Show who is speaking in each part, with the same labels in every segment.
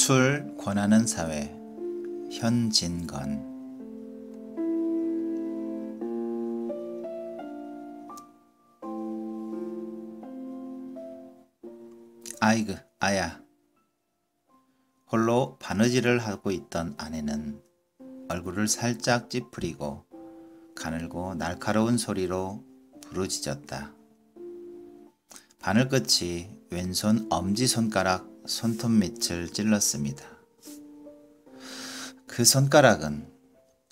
Speaker 1: 술 권하는 사회 현진건. 아이그 아야. 홀로 바느질을 하고 있던 아내는 얼굴을 살짝 찌푸리고 가늘고 날카로운 소리로 부르짖었다. 바늘끝이 왼손 엄지손가락 손톱 밑을 찔렀습니다. 그 손가락은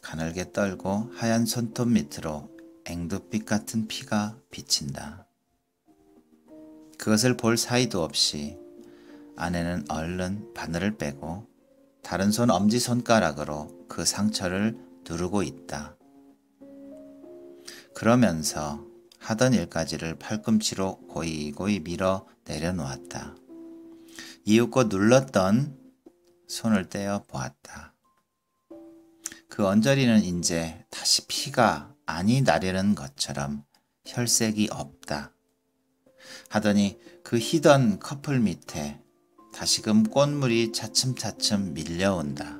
Speaker 1: 가늘게 떨고 하얀 손톱 밑으로 앵두빛 같은 피가 비친다. 그것을 볼 사이도 없이 아내는 얼른 바늘을 빼고 다른 손 엄지손가락으로 그 상처를 누르고 있다. 그러면서 하던 일까지를 팔꿈치로 고이고이 밀어 내려놓았다. 이윽고 눌렀던 손을 떼어 보았다. 그 언저리는 이제 다시 피가 아니 나려는 것처럼 혈색이 없다. 하더니 그 희던 커플 밑에 다시금 꽃물이 차츰차츰 밀려온다.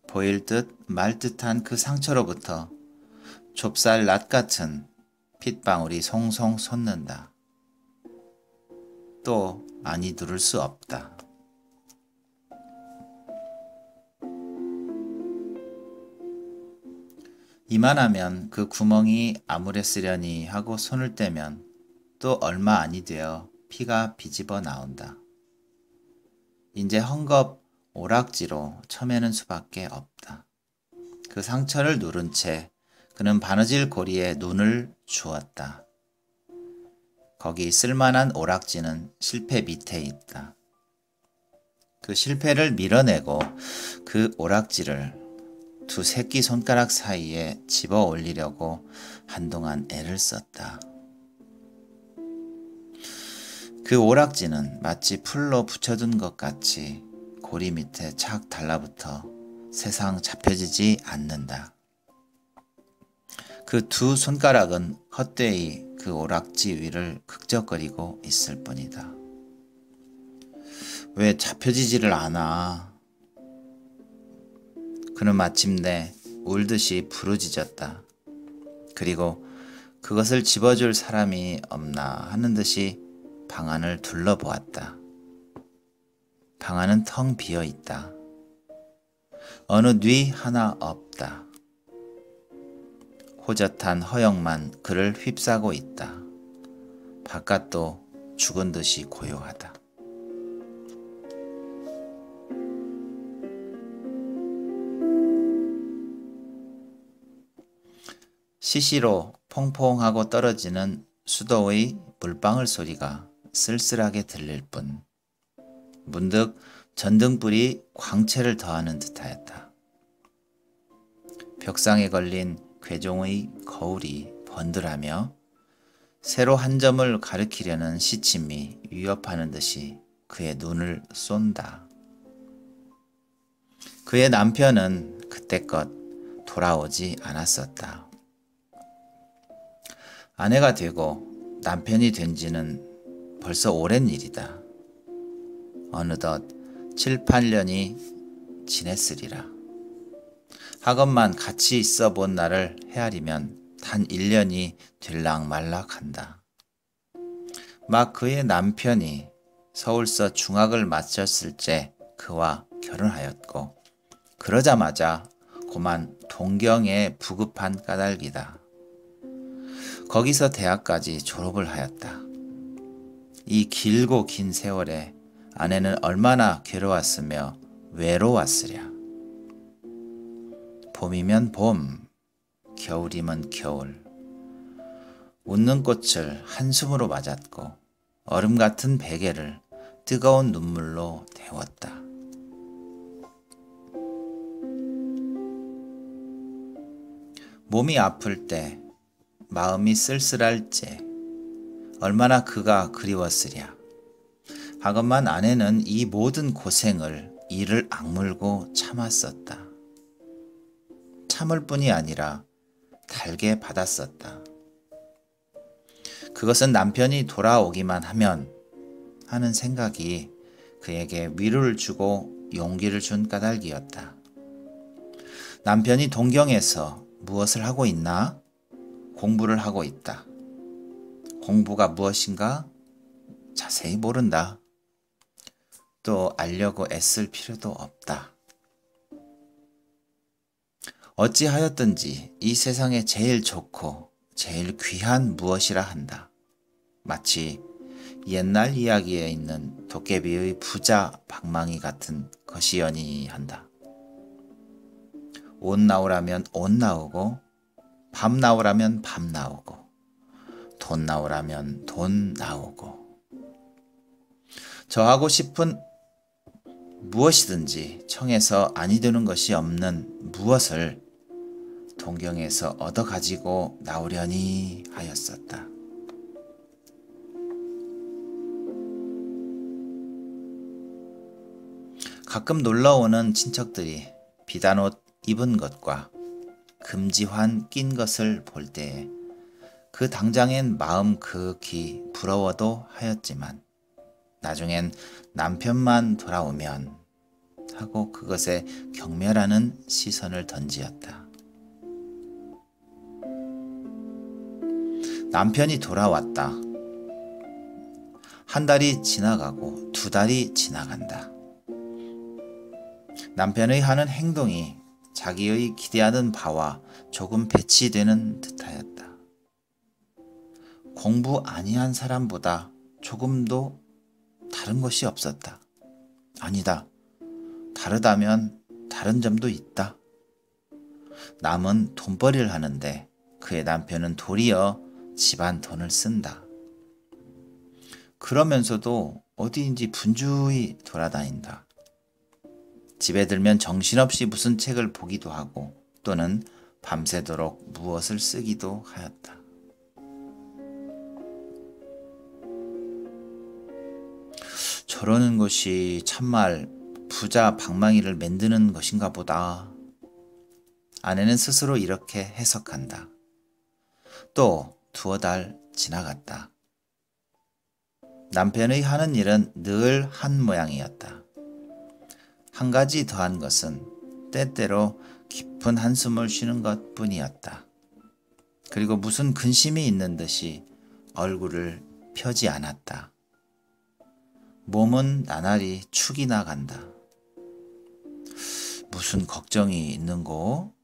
Speaker 1: 보일 듯 말 듯한 그 상처로부터 좁쌀 낫 같은 핏방울이 송송 솟는다. 또 많이 누를 수 없다. 이만하면 그 구멍이 아무랬으려니 하고 손을 떼면 또 얼마 아니 되어 피가 비집어 나온다. 이제 헝겊 오락지로 쳐매는 수밖에 없다. 그 상처를 누른 채 그는 바느질 고리에 눈을 주었다. 거기 쓸만한 오락지는 실패 밑에 있다. 그 실패를 밀어내고 그 오락지를 두 새끼 손가락 사이에 집어 올리려고 한동안 애를 썼다. 그 오락지는 마치 풀로 붙여둔 것 같이 고리 밑에 착 달라붙어 세상 잡혀지지 않는다. 그 두 손가락은 헛되이 그 오락지 위를 극적거리고 있을 뿐이다. 왜 잡혀지지를 않아? 그는 마침내 울듯이 부르짖었다. 그리고 그것을 집어줄 사람이 없나 하는 듯이 방 안을 둘러보았다. 방 안은 텅 비어 있다. 어느 뉘 하나 없다. 호젓한 허영만 그를 휩싸고 있다. 바깥도 죽은 듯이 고요하다. 시시로 퐁퐁하고 떨어지는 수도의 물방울 소리가 쓸쓸하게 들릴 뿐 문득 전등불이 광채를 더하는 듯하였다. 벽상에 걸린 괴종의 거울이 번들하며 세로 한 점을 가리키려는 시침이 위협하는 듯이 그의 눈을 쏜다. 그의 남편은 그때껏 돌아오지 않았었다. 아내가 되고 남편이 된 지는 벌써 오랜 일이다. 어느덧 7, 8년이 지냈으리라. 하건만 같이 있어 본 날을 헤아리면 단 1년이 들락말락한다. 막 그의 남편이 서울서 중학을 마쳤을 때 그와 결혼하였고 그러자마자 고만 동경에 부급한 까닭이다. 거기서 대학까지 졸업을 하였다. 이 길고 긴 세월에 아내는 얼마나 괴로웠으며 외로웠으랴. 봄이면 봄, 겨울이면 겨울. 웃는 꽃을 한숨으로 맞았고 얼음 같은 베개를 뜨거운 눈물로 데웠다. 몸이 아플 때, 마음이 쓸쓸할 때 얼마나 그가 그리웠으랴. 하건만 아내는 이 모든 고생을 이를 악물고 참았었다. 참을 뿐이 아니라 달게 받았었다. 그것은 남편이 돌아오기만 하면 하는 생각이 그에게 위로를 주고 용기를 준 까닭이었다. 남편이 동경에서 무엇을 하고 있나? 공부를 하고 있다. 공부가 무엇인가? 자세히 모른다. 또 알려고 애쓸 필요도 없다. 어찌하였든지 이 세상에 제일 좋고 제일 귀한 무엇이라 한다. 마치 옛날 이야기에 있는 도깨비의 부자 방망이 같은 것이여니 한다. 옷 나오라면 옷 나오고, 밥 나오라면 밥 나오고, 돈 나오라면 돈 나오고. 저하고 싶은 무엇이든지 청해서 아니 되는 것이 없는 무엇을 동경에서 얻어 가지고 나오려니 하였었다. 가끔 놀러오는 친척들이 비단옷 입은 것과 금지환 낀 것을 볼 때에 그 당장엔 마음 극히 부러워도 하였지만 나중엔 남편만 돌아오면 하고 그것에 경멸하는 시선을 던지었다. 남편이 돌아왔다. 한 달이 지나가고 두 달이 지나간다. 남편의 하는 행동이 자기의 기대하는 바와 조금 배치되는 듯하였다. 공부 아니한 사람보다 조금도 다른 것이 없었다. 아니다. 다르다면 다른 점도 있다. 남은 돈벌이를 하는데 그의 남편은 도리어 집안 돈을 쓴다. 그러면서도 어디인지 분주히 돌아다닌다. 집에 들면 정신없이 무슨 책을 보기도 하고 또는 밤새도록 무엇을 쓰기도 하였다. 저러는 것이 참말 부자 방망이를 만드는 것인가 보다. 아내는 스스로 이렇게 해석한다. 또 두어 달 지나갔다. 남편의 하는 일은 늘 한 모양이었다. 한 가지 더한 것은 때때로 깊은 한숨을 쉬는 것 뿐이었다. 그리고 무슨 근심이 있는 듯이 얼굴을 펴지 않았다. 몸은 나날이 축이 나간다. 무슨 걱정이 있는고?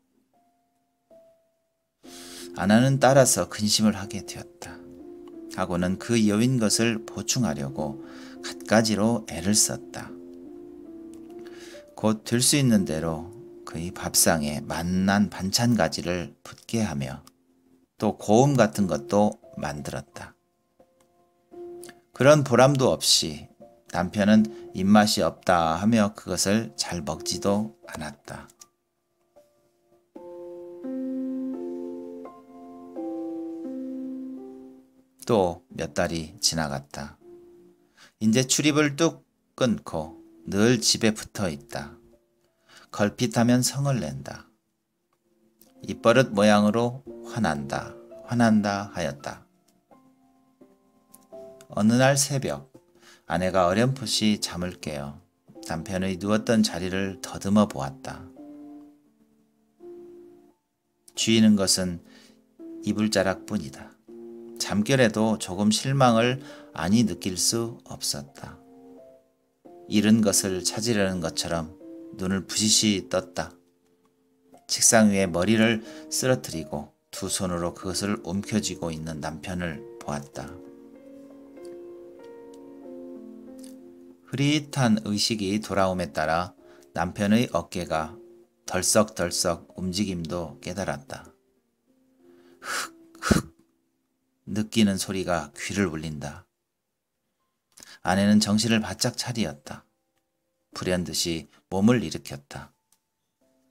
Speaker 1: 아내는 따라서 근심을 하게 되었다. 하고는 그 여윈 것을 보충하려고 갖가지로 애를 썼다. 곧 될 수 있는 대로 그의 밥상에 맛난 반찬 가지를 붙게 하며 또 고음 같은 것도 만들었다. 그런 보람도 없이 남편은 입맛이 없다 하며 그것을 잘 먹지도 않았다. 또 몇 달이 지나갔다. 이제 출입을 뚝 끊고 늘 집에 붙어 있다. 걸핏하면 성을 낸다. 입버릇 모양으로 화난다, 화난다 하였다. 어느 날 새벽 아내가 어렴풋이 잠을 깨어 남편의 누웠던 자리를 더듬어 보았다. 쥐이는 것은 이불자락뿐이다. 잠결에도 조금 실망을 아니 느낄 수 없었다. 잃은 것을 찾으려는 것처럼 눈을 부시시 떴다. 책상 위에 머리를 쓰러뜨리고 두 손으로 그것을 움켜쥐고 있는 남편을 보았다. 흐릿한 의식이 돌아옴에 따라 남편의 어깨가 덜썩덜썩 움직임도 깨달았다. 흑흑 느끼는 소리가 귀를 울린다. 아내는 정신을 바짝 차리었다. 불현듯이 몸을 일으켰다.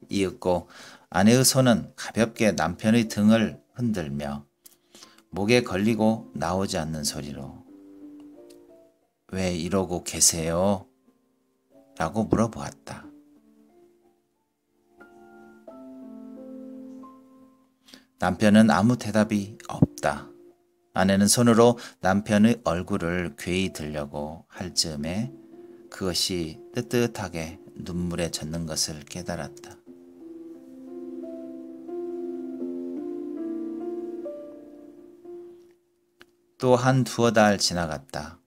Speaker 1: 이윽고 아내의 손은 가볍게 남편의 등을 흔들며 목에 걸리고 나오지 않는 소리로 왜 이러고 계세요? 라고 물어보았다. 남편은 아무 대답이 없다. 아내는 손으로 남편의 얼굴을 괴히 들려고 할 즈음에 그것이 뜨뜻하게 눈물에 젖는 것을 깨달았다. 또 한 두어 달 지나갔다.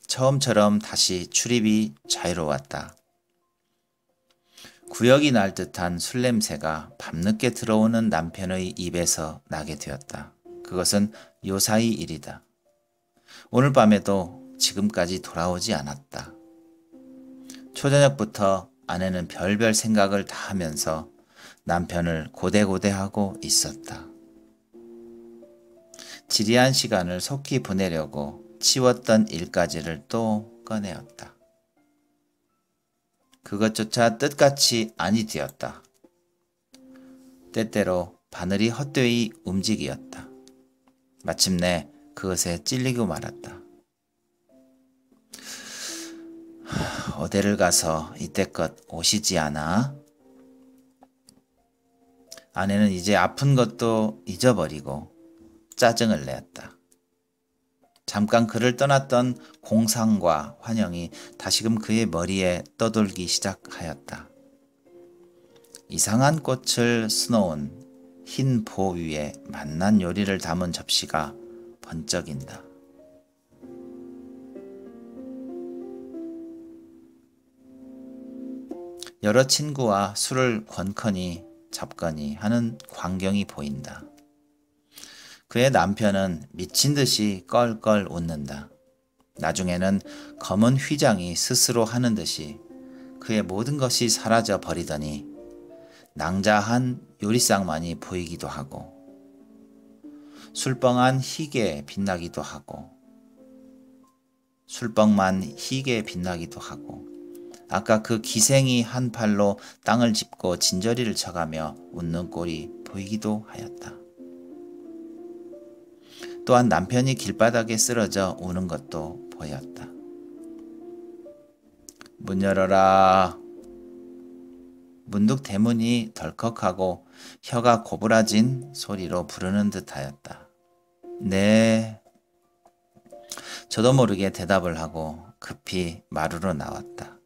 Speaker 1: 처음처럼 다시 출입이 자유로웠다. 구역이 날 듯한 술 냄새가 밤늦게 들어오는 남편의 입에서 나게 되었다. 그것은 요사이 일이다. 오늘 밤에도 지금까지 돌아오지 않았다. 초저녁부터 아내는 별별 생각을 다 하면서 남편을 고대고대하고 있었다. 지리한 시간을 속히 보내려고 치웠던 일가지를 또 꺼내었다. 그것조차 뜻같이 아니 되었다. 때때로 바늘이 헛되이 움직이었다. 마침내 그것에 찔리고 말았다. 어디를 가서 이때껏 오시지 않아? 아내는 이제 아픈 것도 잊어버리고 짜증을 내었다. 잠깐 그를 떠났던 공상과 환영이 다시금 그의 머리에 떠돌기 시작하였다. 이상한 꽃을 수놓은 흰 보 위에 맛난 요리를 담은 접시가 번쩍인다. 여러 친구와 술을 권커니 잡거니 하는 광경이 보인다. 그의 남편은 미친 듯이 껄껄 웃는다. 나중에는 검은 휘장이 스스로 하는 듯이 그의 모든 것이 사라져 버리더니 낭자한 요리상만이 보이기도 하고 술뻥한 희게 빛나기도 하고 술뻥만 희게 빛나기도 하고 아까 그 기생이 한 팔로 땅을 짚고 진저리를 쳐가며 웃는 꼴이 보이기도 하였다. 또한 남편이 길바닥에 쓰러져 우는 것도 보였다. 문 열어라. 문득 대문이 덜컥하고 혀가 고부라진 소리로 부르는 듯하였다. 네. 저도 모르게 대답을 하고 급히 마루로 나왔다.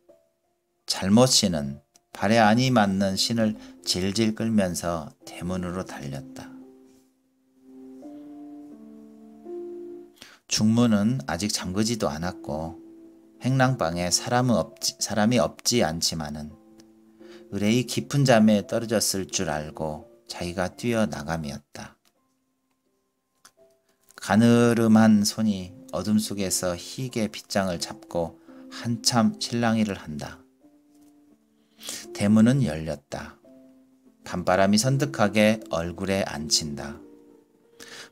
Speaker 1: 잘못 신은 발에 안이 맞는 신을 질질 끌면서 대문으로 달렸다. 중문은 아직 잠그지도 않았고 행랑방에 사람이 없지 않지만은 의뢰이 깊은 잠에 떨어졌을 줄 알고 자기가 뛰어나감이었다. 가느름한 손이 어둠 속에서 희게 빗장을 잡고 한참 실랑이를 한다. 대문은 열렸다. 밤바람이 선득하게 얼굴에 안친다.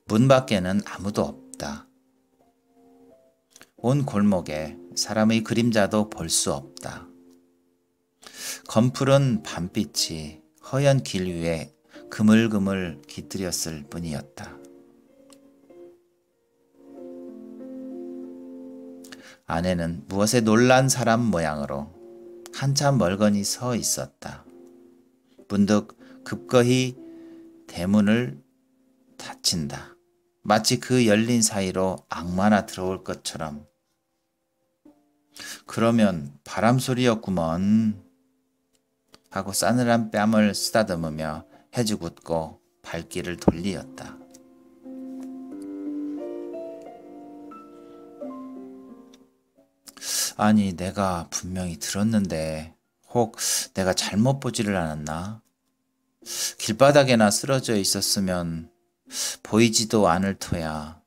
Speaker 1: 문 밖에는 아무도 없다. 온 골목에 사람의 그림자도 볼 수 없다. 검푸른 밤빛이 허연 길 위에 그물그물 깃들였을 뿐이었다. 아내는 무엇에 놀란 사람 모양으로 한참 멀거니 서 있었다. 문득 급거히 대문을 닫힌다. 마치 그 열린 사이로 악마나 들어올 것처럼. 그러면 바람소리였구먼 하고 싸늘한 뺨을 쓰다듬으며 해죽웃고 발길을 돌리었다. 아니 내가 분명히 들었는데 혹 내가 잘못 보지를 않았나? 길바닥에나 쓰러져 있었으면 보이지도 않을 터야.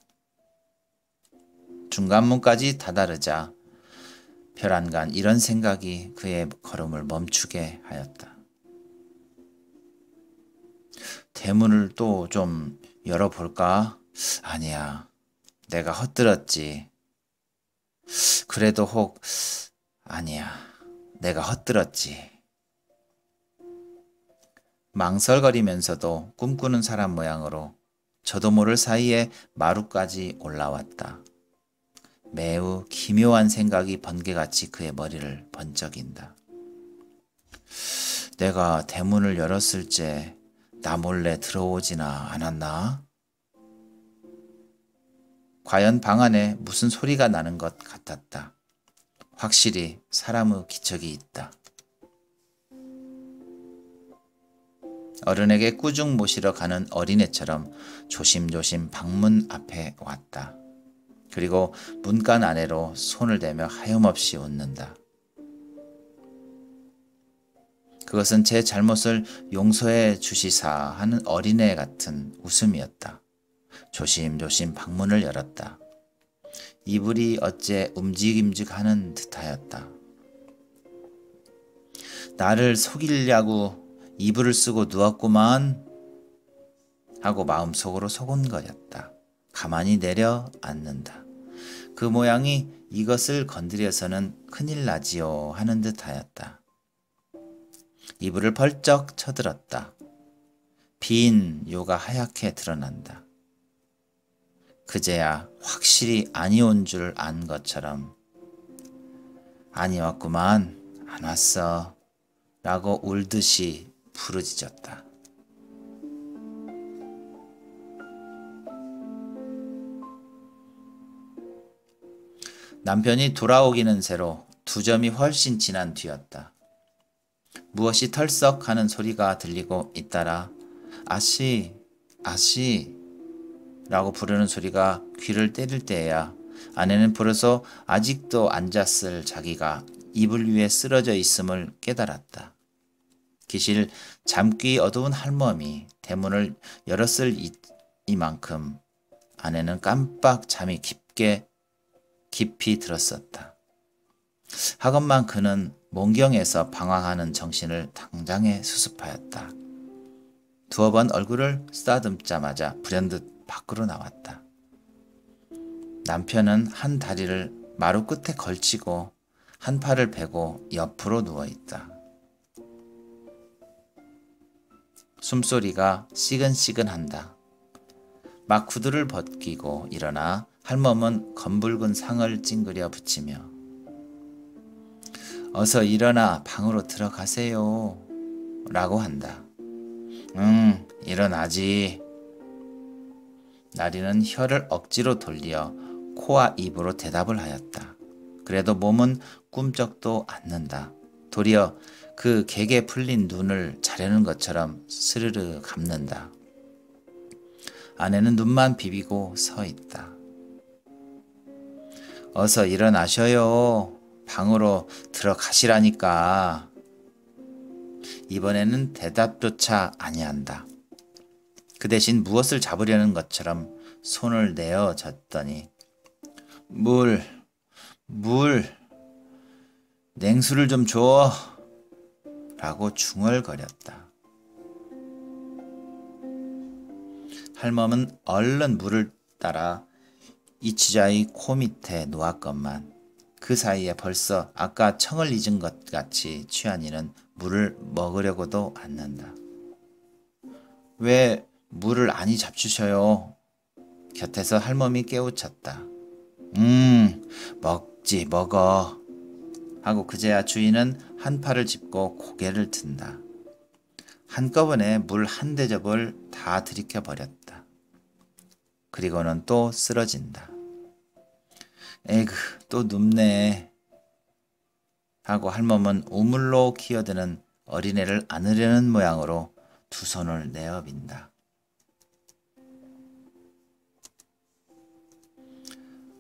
Speaker 1: 중간문까지 다다르자 별안간 이런 생각이 그의 걸음을 멈추게 하였다. 대문을 또 좀 열어볼까? 아니야, 내가 헛들었지. 그래도 혹 아니야, 내가 헛들었지. 망설거리면서도 꿈꾸는 사람 모양으로 저도 모를 사이에 마루까지 올라왔다. 매우 기묘한 생각이 번개같이 그의 머리를 번쩍인다. 내가 대문을 열었을 때 나 몰래 들어오지나 않았나? 과연 방 안에 무슨 소리가 나는 것 같았다. 확실히 사람의 기척이 있다. 어른에게 꾸중 모시러 가는 어린애처럼 조심조심 방문 앞에 왔다. 그리고 문간 아래로 손을 대며 하염없이 웃는다. 그것은 제 잘못을 용서해 주시사 하는 어린애 같은 웃음이었다. 조심조심 방문을 열었다. 이불이 어째 움직임직하는 듯하였다. 나를 속이려고 이불을 쓰고 누웠구만 하고 마음속으로 소곤거렸다. 가만히 내려앉는다. 그 모양이 이것을 건드려서는 큰일 나지요 하는 듯하였다. 이불을 벌쩍 쳐들었다. 빈 요가 하얗게 드러난다. 그제야 확실히 아니 온 줄 안 것처럼 아니었구만, 안 왔어 라고 울듯이 부르짖었다. 남편이 돌아오기는 새로 2점이 훨씬 지난 뒤였다. 무엇이 털썩 하는 소리가 들리고 잇따라 아씨, 아씨 라고 부르는 소리가 귀를 때릴 때에야 아내는 비로소 아직도 앉았을 자기가 이불 위에 쓰러져 있음을 깨달았다. 기실 잠귀 어두운 할멈이 대문을 열었을 이만큼 아내는 깜빡 잠이 깊이 들었었다. 하건만 그는 몽경에서 방황하는 정신을 당장에 수습하였다. 2번 얼굴을 쓰다듬자마자 불현듯 밖으로 나왔다. 남편은 한 다리를 마루 끝에 걸치고 한 팔을 베고 옆으로 누워있다. 숨소리가 시근시근한다. 막 구두를 벗기고 일어나 할멈은 검붉은 상을 찡그려 붙이며 어서 일어나 방으로 들어가세요 라고 한다. 일어나지. 나리는 혀를 억지로 돌려 코와 입으로 대답을 하였다. 그래도 몸은 꿈쩍도 않는다. 도리어 그 객에 풀린 눈을 자려는 것처럼 스르르 감는다. 아내는 눈만 비비고 서 있다. 어서 일어나셔요. 방으로 들어가시라니까. 이번에는 대답조차 아니한다. 그 대신 무엇을 잡으려는 것처럼 손을 내어 졌더니 물, 냉수를 좀 줘 라고 중얼거렸다. 할멈은 얼른 물을 따라 이치자의 코 밑에 놓았건만 그 사이에 벌써 아까 청을 잊은 것 같이 취한이는 물을 먹으려고도 않는다. 왜 물을 아니 잡수셔요? 곁에서 할멈이 깨우쳤다. 먹지 먹어 하고 그제야 주인은 한 팔을 짚고 고개를 든다. 한꺼번에 물 한 대접을 다 들이켜 버렸다. 그리고는 또 쓰러진다. 에그, 또 눕네 하고 할멈은 우물로 기어드는 어린애를 안으려는 모양으로 2손을 내어빈다.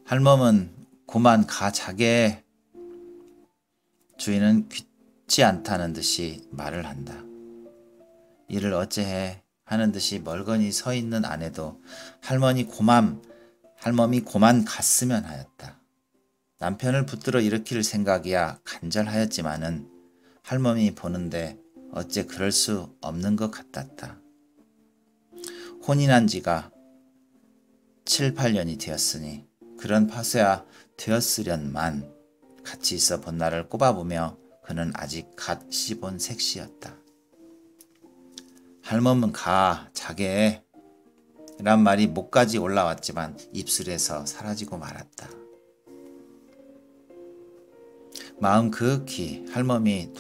Speaker 1: 할멈은 고만 가 자게. 주인은 귀치 않다는 듯이 말을 한다. 이를 어째해 하는 듯이 멀거니 서 있는 아내도 할멈이 고만 갔으면 하였다. 남편을 붙들어 일으킬 생각이야 간절하였지만은 할멈이 보는데 어째 그럴 수 없는 것 같았다. 혼인한 지가 7, 8년이 되었으니 그런 파서야 되었으련만 같이 있어 본 날을 꼽아보며 그는 아직 갓 씹은 색시였다. 할멈은 가 자게 란 말이 목까지 올라왔지만 입술에서 사라지고 말았다. 마음 극히 할멈이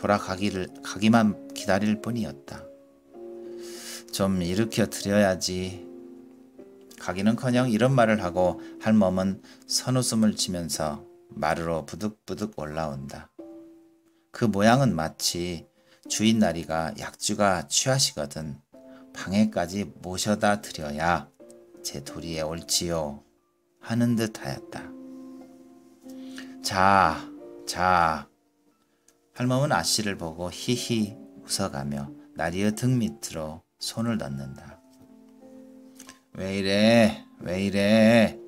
Speaker 1: 가기만 기다릴 뿐이었다. 좀 일으켜 드려야지. 가기는커녕 이런 말을 하고 할멈은 선웃음을 치면서 마루로 부득부득 올라온다. 그 모양은 마치 주인 나리가 약주가 취하시거든 방에까지 모셔다 드려야 제 도리에 옳지요 하는 듯 하였다. 자, 자. 할멈은 아씨를 보고 히히 웃어가며 나리의 등 밑으로 손을 넣는다. 왜 이래, 왜 이래.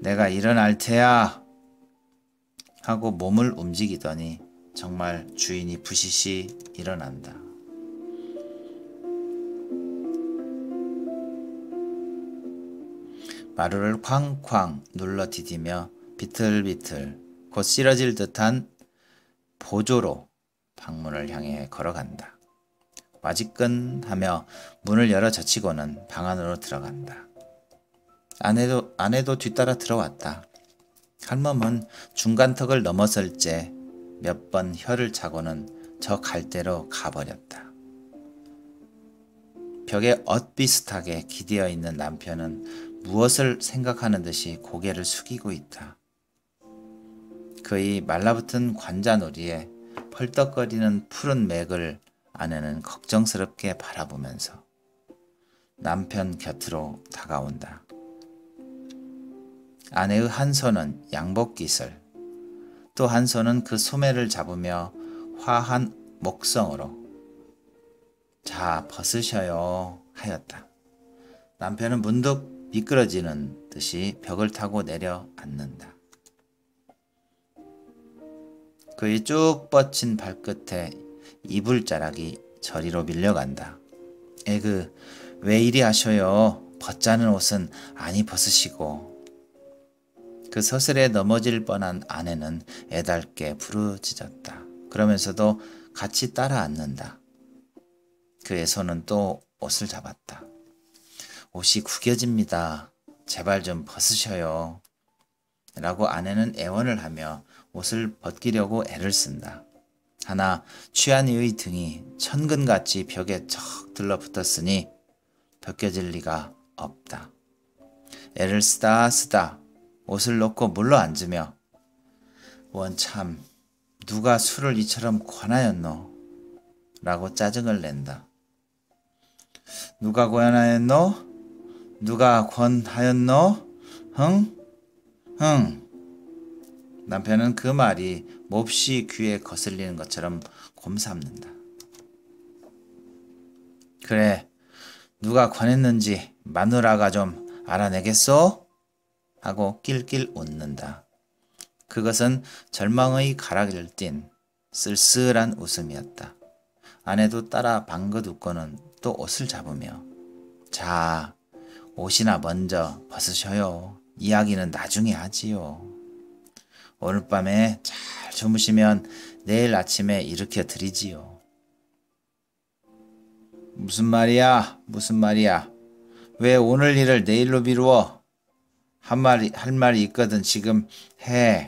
Speaker 1: 내가 일어날 테야. 하고 몸을 움직이더니 정말 주인이 부시시 일어난다. 마루를 쾅쾅 눌러 디디며 비틀비틀 곧 쓰러질 듯한 보조로 방문을 향해 걸어간다. 와지끈하며 문을 열어 젖히고는 방 안으로 들어간다. 아내도 뒤따라 들어왔다. 할멈은 중간턱을 넘어설 째 몇 번 혀를 차고는 저 갈대로 가버렸다. 벽에 엇비슷하게 기대어 있는 남편은 무엇을 생각하는 듯이 고개를 숙이고 있다. 그의 말라붙은 관자놀이에 펄떡거리는 푸른 맥을 아내는 걱정스럽게 바라보면서 남편 곁으로 다가온다. 아내의 한 손은 양복깃을, 또 한 손은 그 소매를 잡으며 화한 목성으로 자 벗으셔요 하였다. 남편은 문득 미끄러지는 듯이 벽을 타고 내려앉는다. 그의 쭉 뻗친 발끝에 이불자락이 저리로 밀려간다. 에그 왜 이리 하셔요. 벗자는 옷은 아니 벗으시고. 그 서슬에 넘어질 뻔한 아내는 애달게 부르짖었다. 그러면서도 같이 따라 앉는다. 그의 손은 또 옷을 잡았다. 옷이 구겨집니다. 제발 좀 벗으셔요. 라고 아내는 애원을 하며 옷을 벗기려고 애를 쓴다. 하나 취한 이의 등이 천근같이 벽에 척 들러붙었으니 벗겨질 리가 없다. 애를 쓰다 옷을 놓고 물러 앉으며 원참 누가 술을 이처럼 권하였노? 라고 짜증을 낸다. 누가 권하였노? 누가 권하였노? 흥? 남편은 그 말이 몹시 귀에 거슬리는 것처럼 곰삼는다. 그래, 누가 권했는지 마누라가 좀 알아내겠소? 하고 낄낄 웃는다. 그것은 절망의 가락을 띤 쓸쓸한 웃음이었다. 아내도 따라 방긋 웃고는 또 옷을 잡으며 자, 옷이나 먼저 벗으셔요. 이야기는 나중에 하지요. 오늘 밤에 잘 주무시면 내일 아침에 일으켜 드리지요. 무슨 말이야? 무슨 말이야? 왜 오늘 일을 내일로 미루어? 할 말이 있거든 지금 해.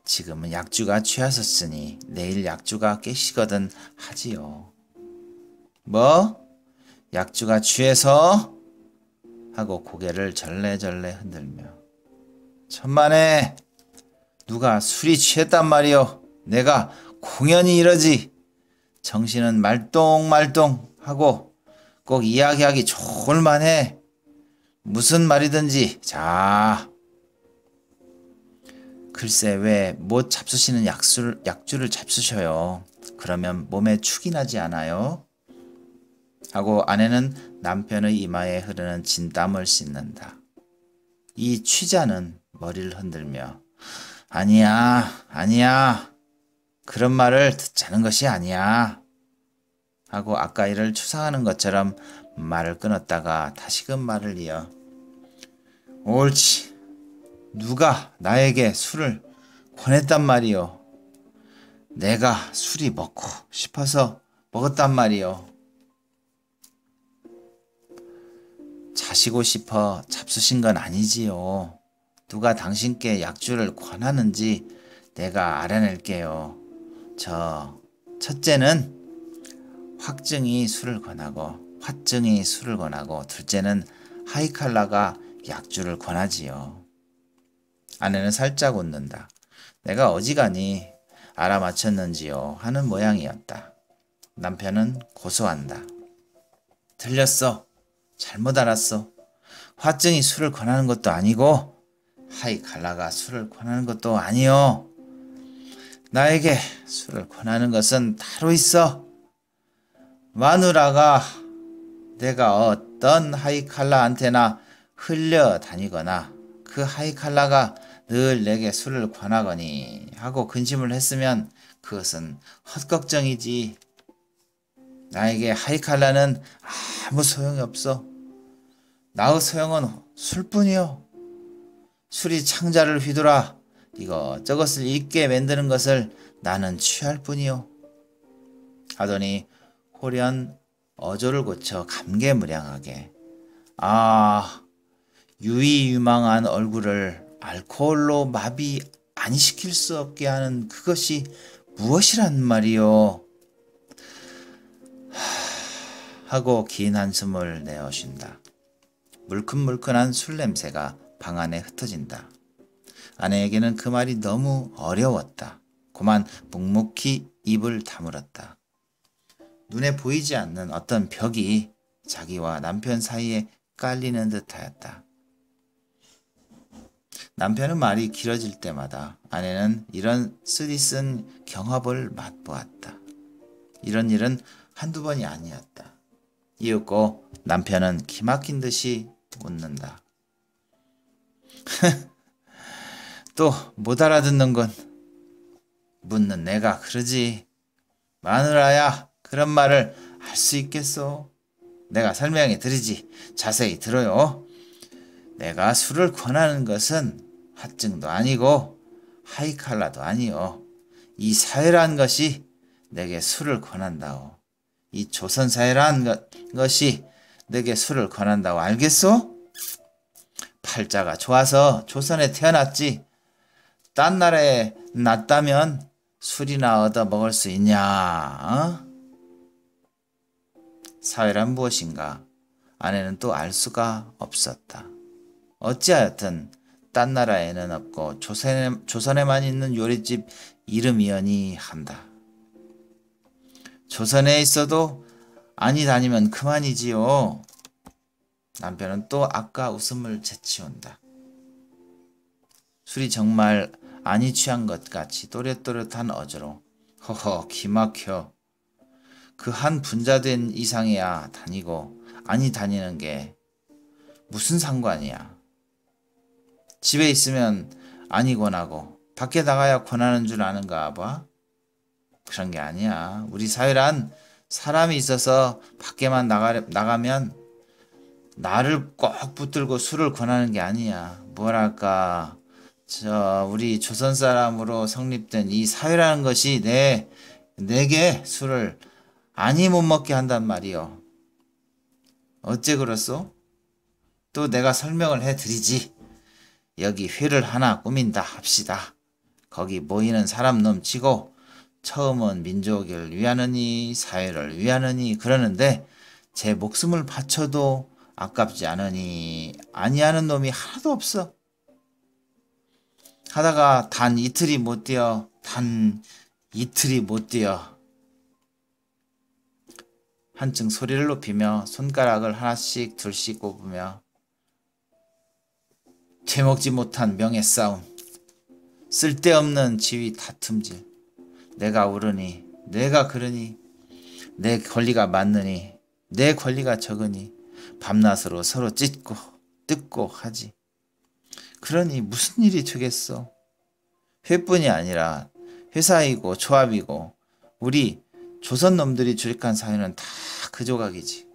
Speaker 1: 지금은 약주가 취하셨으니 내일 약주가 깨시거든 하지요. 뭐? 약주가 취해서? 하고 고개를 절레절레 흔들며 천만에 누가 술이 취했단 말이오. 내가 공연히 이러지. 정신은 말똥말똥 하고 꼭 이야기하기 좋을만해. 무슨 말이든지. 자, 글쎄 왜 못 잡수시는 약주를 잡수셔요. 그러면 몸에 축이 나지 않아요? 하고 아내는 남편의 이마에 흐르는 진땀을 씻는다. 이 취자는 머리를 흔들며 아니야. 그런 말을 듣자는 것이 아니야. 하고 아까 이를 추상하는 것처럼 말을 끊었다가 다시금 말을 이어 옳지. 누가 나에게 술을 권했단 말이오. 내가 술이 먹고 싶어서 먹었단 말이오. 자시고 싶어 잡수신 건 아니지요. 누가 당신께 약주를 권하는지 내가 알아낼게요. 첫째는 화증이 술을 권하고 둘째는 하이칼라가 약주를 권하지요. 아내는 살짝 웃는다. 내가 어지간히 알아맞혔는지요 하는 모양이었다. 남편은 고소한다. 틀렸어. 잘못 알았어. 화증이 술을 권하는 것도 아니고 하이칼라가 술을 권하는 것도 아니요. 나에게 술을 권하는 것은 따로 있어. 마누라가 내가 어떤 하이칼라한테나 흘려다니거나 그 하이칼라가 늘 내게 술을 권하거니 하고 근심을 했으면 그것은 헛걱정이지. 나에게 하이칼라는 아무 소용이 없어. 나의 소용은 술뿐이요. 술이 창자를 휘두라 이것저것을 잊게 만드는 것을 나는 취할 뿐이요. 하더니 홀연 어조를 고쳐 감개무량하게 유의유망한 얼굴을 알코올로 마비 안 시킬 수 없게 하는 그것이 무엇이란 말이요. 하고 긴 한숨을 내어쉰다. 물큰물큰한 술 냄새가 방 안에 흩어진다. 아내에게는 그 말이 너무 어려웠다. 그만 묵묵히 입을 다물었다. 눈에 보이지 않는 어떤 벽이 자기와 남편 사이에 깔리는 듯하였다. 남편은 말이 길어질 때마다 아내는 이런 쓰디쓴 경합을 맛보았다. 이런 일은 한두 번이 아니었다. 이윽고 남편은 기막힌 듯이 웃는다. 또 못 알아듣는 건 묻는 내가 그러지. 마누라야 그런 말을 할 수 있겠소? 내가 설명해 드리지. 자세히 들어요. 내가 술을 권하는 것은 화증도 아니고 하이칼라도 아니요. 이 사회란 것이 내게 술을 권한다오. 이 조선사회란 것이 내게 술을 권한다고 알겠소? 팔자가 좋아서 조선에 태어났지. 딴 나라에 났다면 술이나 얻어 먹을 수 있냐? 사회란 무엇인가? 아내는 또 알 수가 없었다. 어찌하여튼 딴 나라에는 없고 조선에만 있는 요리집 이름이여니 한다. 조선에 있어도 아니 다니면 그만이지요. 남편은 또 아까 웃음을 재치운다. 술이 정말 아니 취한 것 같이 또렷또렷한 어조로 허허 기막혀. 그 한 분자된 이상이야 다니고 아니 다니는 게 무슨 상관이야. 집에 있으면 아니 권하고 밖에 나가야 권하는 줄 아는가 봐. 그런 게 아니야. 우리 사회란 사람이 있어서 밖에만 나가면 나를 꼭 붙들고 술을 권하는 게 아니야. 뭐랄까 우리 조선 사람으로 성립된 이 사회라는 것이 내게 술을 아니 못 먹게 한단 말이요. 어째 그렇소? 또 내가 설명을 해드리지. 여기 회를 하나 꾸민다 합시다. 거기 모이는 사람 넘치고 처음은 민족을 위하느니 사회를 위하느니 그러는데 제 목숨을 바쳐도 아깝지 않으니 아니하는 놈이 하나도 없어. 하다가 단 이틀이 못 뛰어. 한층 소리를 높이며 손가락을 하나씩 둘씩 꼽으며 되먹지 못한 명예싸움, 쓸데없는 지위 다툼질, 내가 옳으니 내가 그러니 내 권리가 맞느니 내 권리가 적으니 밤낮으로 서로 찢고 뜯고 하지. 그러니 무슨 일이 되겠어. 회뿐이 아니라 회사이고 조합이고 우리 조선 놈들이 조직한 사회는 다 그 조각이지.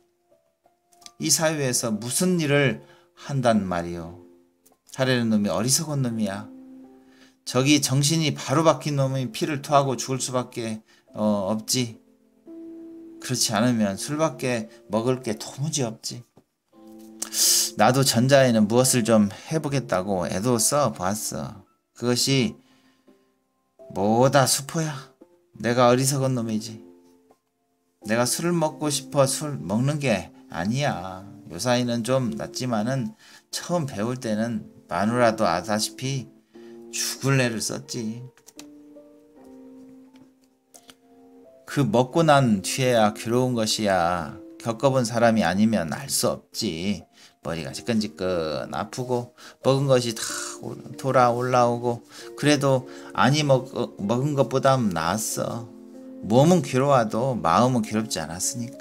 Speaker 1: 이 사회에서 무슨 일을 한단 말이오. 하려는 놈이 어리석은 놈이야. 저기 정신이 바로 박힌 놈이 피를 토하고 죽을 수밖에 없지. 그렇지 않으면 술밖에 먹을 게 도무지 없지. 나도 전자에는 무엇을 좀 해보겠다고 애도 써보았어. 그것이 뭐다 수포야. 내가 어리석은 놈이지. 내가 술을 먹고 싶어 술 먹는 게 아니야. 요사이는 좀 낫지만은 처음 배울 때는 마누라도 아다시피 죽을 애를 썼지. 그 먹고 난 뒤에야 괴로운 것이야. 겪어본 사람이 아니면 알 수 없지. 머리가 지끈지끈 아프고 먹은 것이 다 돌아 올라오고 그래도 아니 먹은 것보단 나았어. 몸은 괴로워도 마음은 괴롭지 않았으니까.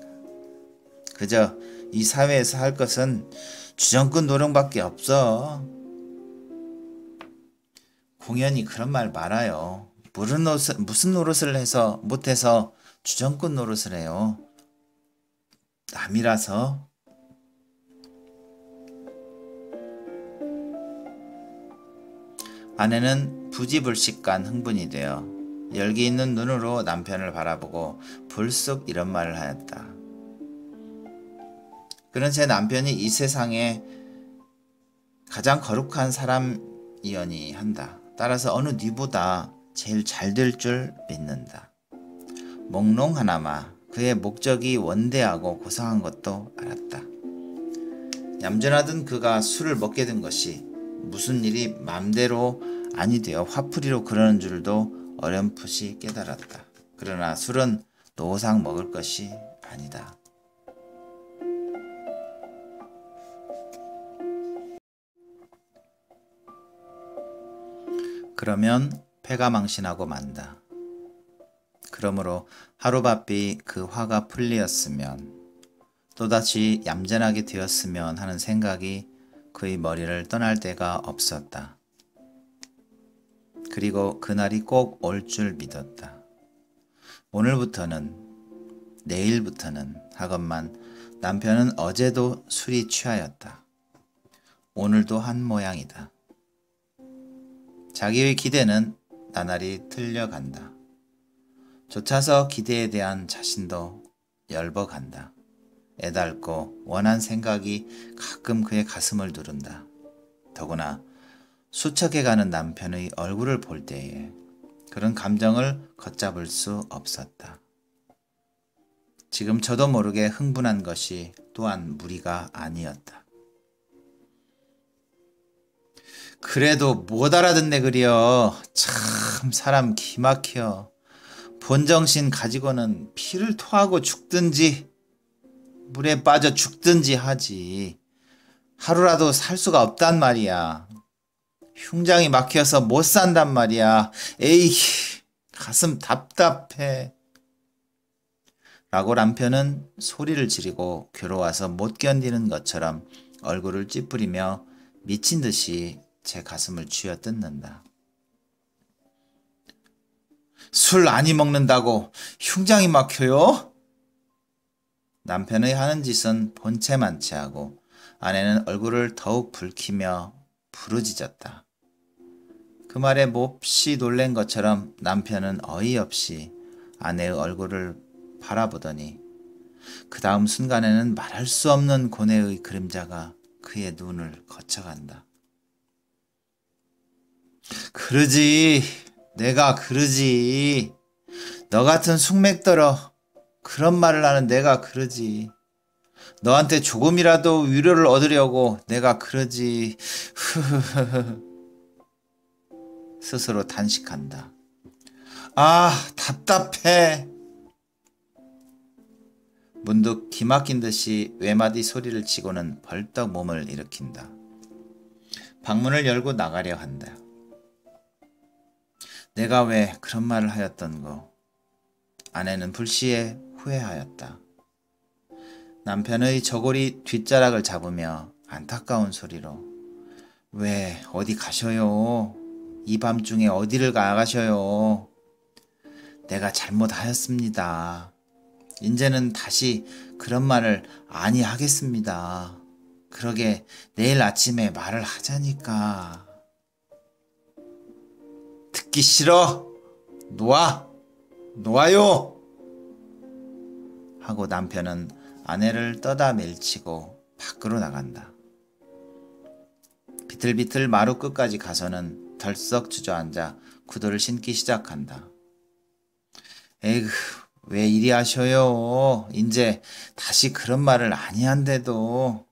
Speaker 1: 그저 이 사회에서 할 것은 주정꾼 노름밖에 없어. 공연히 그런 말 말아요. 무슨 노릇을 해서 못해서 주정꾼 노릇을 해요. 남이라서. 아내는 부지불식간 흥분이 되어 열기 있는 눈으로 남편을 바라보고 불쑥 이런 말을 하였다. 그는 제 남편이 이 세상에 가장 거룩한 사람이여니 한다. 따라서 어느 뉘보다 제일 잘 될 줄 믿는다. 몽롱하나마 그의 목적이 원대하고 고상한 것도 알았다. 얌전하던 그가 술을 먹게 된 것이 무슨 일이 맘대로 아니 되어 화풀이로 그러는 줄도 어렴풋이 깨달았다. 그러나 술은 노상 먹을 것이 아니다. 그러면 패가 망신하고 만다. 그러므로 하루바삐 그 화가 풀리었으면 또다시 얌전하게 되었으면 하는 생각이 그의 머리를 떠날 때가 없었다. 그리고 그날이 꼭 올 줄 믿었다. 오늘부터는 내일부터는 하건만 남편은 어제도 술이 취하였다. 오늘도 한 모양이다. 자기의 기대는 나날이 틀려간다. 좇아서 기대에 대한 자신도 열버간다. 애달고 원한 생각이 가끔 그의 가슴을 누른다. 더구나 수척해가는 남편의 얼굴을 볼 때에 그런 감정을 걷잡을 수 없었다. 지금 저도 모르게 흥분한 것이 또한 무리가 아니었다. 그래도 못 알아듣네 그려. 참 사람 기막혀. 본정신 가지고는 피를 토하고 죽든지 물에 빠져 죽든지 하지. 하루라도 살 수가 없단 말이야. 흉장이 막혀서 못 산단 말이야. 에이, 가슴 답답해. 라고 남편은 소리를 지르고 괴로워서 못 견디는 것처럼 얼굴을 찌푸리며 미친 듯이 제 가슴을 쥐어뜯는다. 술 많이 먹는다고 흉장이 막혀요? 남편의 하는 짓은 본체만치 하고 아내는 얼굴을 더욱 붉히며 부르짖었다. 그 말에 몹시 놀란 것처럼 남편은 어이없이 아내의 얼굴을 바라보더니 그 다음 순간에는 말할 수 없는 고뇌의 그림자가 그의 눈을 거쳐간다. 그러지. 내가 그러지. 너 같은 숙맥더러 그런 말을 하는 내가 그러지. 너한테 조금이라도 위로를 얻으려고 내가 그러지. 스스로 단식한다. 아, 답답해. 문득 기막힌 듯이 외마디 소리를 치고는 벌떡 몸을 일으킨다. 방문을 열고 나가려 한다. 내가 왜 그런 말을 하였던고. 아내는 불시에 후회하였다. 남편의 저고리 뒷자락을 잡으며 안타까운 소리로 왜 어디 가셔요? 이 밤중에 어디를 나가셔요? 내가 잘못하였습니다. 이제는 다시 그런 말을 아니 하겠습니다. 그러게 내일 아침에 말을 하자니까. 듣기 싫어. 놓아요. 하고 남편은 아내를 떠다 밀치고 밖으로 나간다. 비틀비틀 마루 끝까지 가서는 덜썩 주저앉아 구두를 신기 시작한다. 에이그, 왜 이리 하셔요? 이제 다시 그런 말을 아니한데도.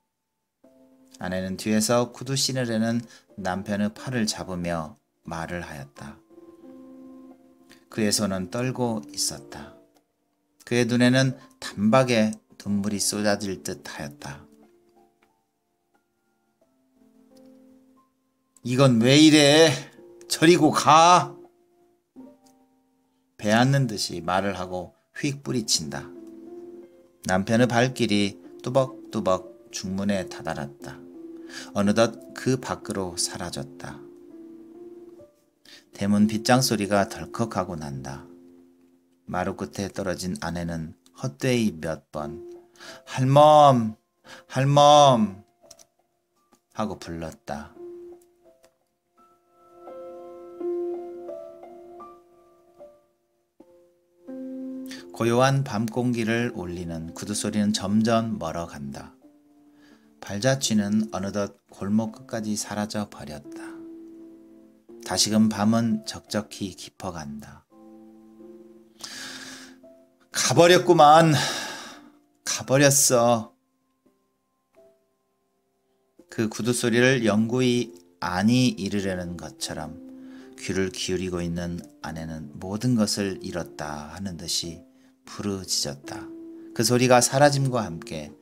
Speaker 1: 아내는 뒤에서 구두 신으려는 남편의 팔을 잡으며 말을 하였다. 그의 손은 떨고 있었다. 그의 눈에는 단박에 눈물이 쏟아질 듯 하였다. 이건 왜 이래? 저리고 가! 배 앓는 듯이 말을 하고 휙 뿌리친다. 남편의 발길이 뚜벅뚜벅 중문에 다다랐다. 어느덧 그 밖으로 사라졌다. 대문 빗장 소리가 덜컥하고 난다. 마루 끝에 떨어진 아내는 헛되이 몇 번 할멈! 할멈! 하고 불렀다. 고요한 밤 공기를 울리는 구두 소리는 점점 멀어간다. 발자취는 어느덧 골목 끝까지 사라져 버렸다. 다시금 밤은 적적히 깊어간다. 가버렸구만. 가버렸어. 그 구두 소리를 영구히 안이 이르려는 것처럼 귀를 기울이고 있는 아내는 모든 것을 잃었다 하는 듯이 부르짖었다. 그 소리가 사라짐과 함께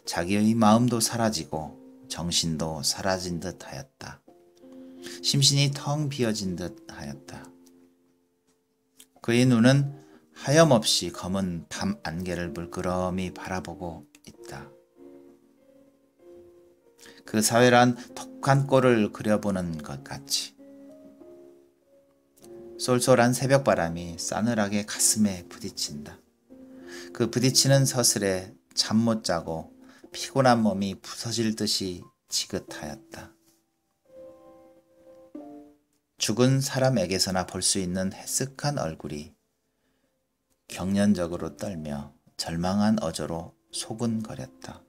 Speaker 1: 자기의 마음도 사라지고 정신도 사라진 듯 하였다. 심신이 텅 비어진 듯 하였다. 그의 눈은 하염없이 검은 밤 안개를 물끄러미 바라보고 있다. 그 사회란 독한 꼴을 그려보는 것 같이 쏠쏠한 새벽바람이 싸늘하게 가슴에 부딪힌다. 그 부딪히는 서슬에 잠 못 자고 피곤한 몸이 부서질 듯이 지긋하였다. 죽은 사람에게서나 볼 수 있는 해쓱한 얼굴이 경련적으로 떨며 절망한 어조로 소근거렸다.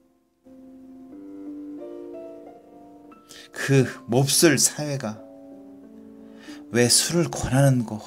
Speaker 1: 그 몹쓸 사회가 왜 술을 권하는고